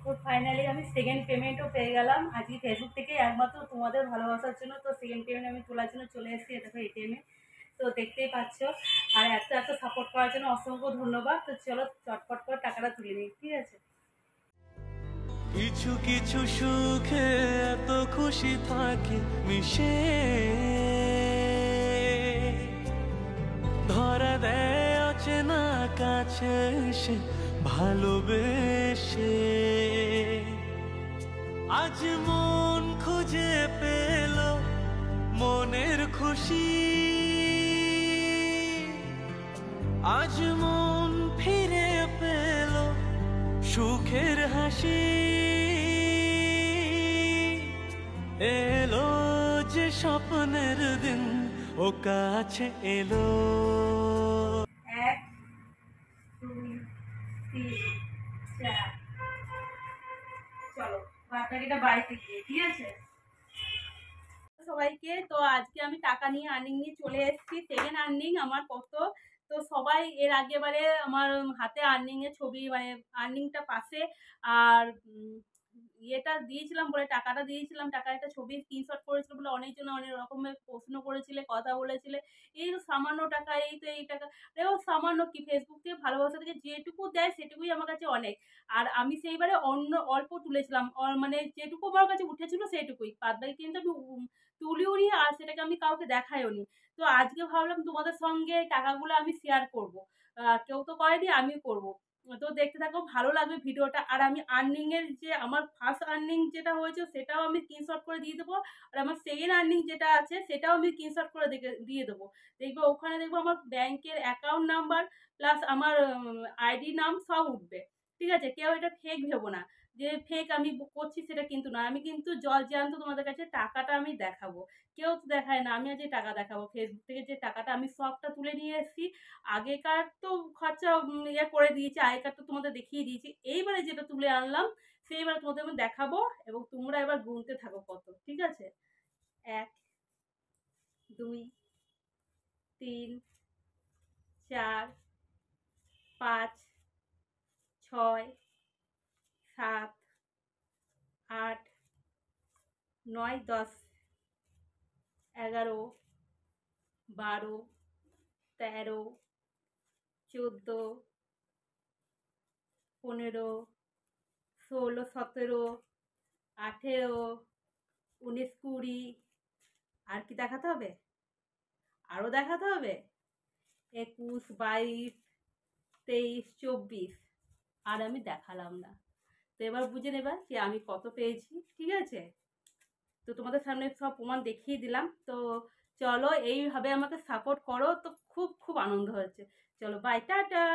তো ফাইনালি আমি সেকেন্ড পেমেন্টও পেয়ে গেলাম আজকে ফেসবুক থেকে, একমাত্র তোমাদের ভালোবাসার জন্য। তো সেকেন্ড পেমেন্ট আমি তোলার জন্য চলে এসেছি দেখো এটিএমে। তো দেখতেই পাচ্ছ, আর এত এত সাপোর্ট করার জন্য অসংখ্য ধন্যবাদ। তো চলো চটপট করে টাকাটা তুলে নিই, ঠিক আছে। কিছু কিছু সুখে এত খুশি থাকে মিশে, ধরা দেয় অচেনা কাছে এসে ভালোবেসে। আজ মন খুঁজে পেল মনের খুশি, আজ মন ফিরে পেল সুখের হাসি। এলো যে স্বপ্নের দিন ও কাছে এলো। 1 2 3 4, চলো বাদবাকিটা বাড়িতে গিয়ে, ঠিক আছে। সবাইকে, তো আজকে আমি টাকা নিয়ে আর্নিং নিয়ে চলে এসেছি। সেকেন্ড আর্নিং আমার কত, তো সবাই এর আগেবারে আমার হাতে আর্নিং এর ছবি, মানে আর্নিংটা পাশে আর ইয়েটা দিয়েছিলাম বলে, টাকাটা দিয়েছিলাম, টাকার একটা ছবি স্ক্রিনশট করেছিল বলে অনেকজন অনেক রকমের প্রশ্ন করেছিলে, কথা বলেছিলে। এই তো সামান্য টাকা, এই তো এই টাকা, দেখো সামান্য কি, ফেসবুক থেকে ভালোবাসা থেকে যেটুকু দেয় সেটুকুই আমার কাছে অনেক। আর আমি সেইবারে অন্য অল্প তুলেছিলাম, মানে যেটুকু আমার কাছে উঠেছিল সেইটুকুই, বাদ বাকি কিন্তু আমি তুলিও নি, আর সেটাকে আমি কাউকে দেখাইও নি। তো আজকে ভাবলাম তোমাদের সঙ্গে টাকাগুলো আমি শেয়ার করব। কেউ তো করেনি, আমিও করব। তো দেখতে থাকো, ভালো লাগবে ভিডিওটা। আর আমি আর্নিং এর যে আমার ফার্স্ট আর্নিং যেটা হয়েছে সেটাও আমি স্ক্রিনশট করে দিয়ে দেবো, আর আমার সেকেন্ড আর্নিং যেটা আছে সেটাও আমি স্ক্রিনশট করে দিয়ে দেবো। দেখবো ওখানে, দেখবো আমার ব্যাংকের অ্যাকাউন্ট নাম্বার প্লাস আমার আইডি নাম সব উঠবে, ঠিক আছে। কেউ এটা ফেক ভেবো না যে ফেক আমি করছি, সেটা কিন্তু না। আমি কিন্তু জল জ্যান্ত তোমাদের কাছে টাকাটা আমি দেখাবো। কেউ তো দেখায় না, আমি আজকে টাকা দেখাবো। ফেসবুক থেকে যে টাকাটা আমি সবটা তুলে নিয়ে এসেছি। আগেকার তো খরচা ইয়ে করে দিয়েছি, আগেকার তো তোমাদের দেখিয়ে দিয়েছি। এইবারে যেটা তুলে আনলাম সেইবারে তোমাদের আমি দেখাবো, এবং তোমরা এবার গুনতে থাকো কত, ঠিক আছে। 1 2 3 4 5 6 7 8 9 10 11 12 13 14 15 16 17 18 19 20। আর কি দেখাতে হবে, আরও দেখাতে হবে 21 22 23 24। আর আমি দেখালাম না। তো এবার বুঝে নেবা যে আমি কত পেয়েছি, ঠিক আছে। তো তোমাদের সামনে সব প্রমাণ দেখিয়ে দিলাম। তো চলো এইভাবে আমাকে সাপোর্ট করো, তো খুব খুব আনন্দ হচ্ছে। চলো বাই, টাটা।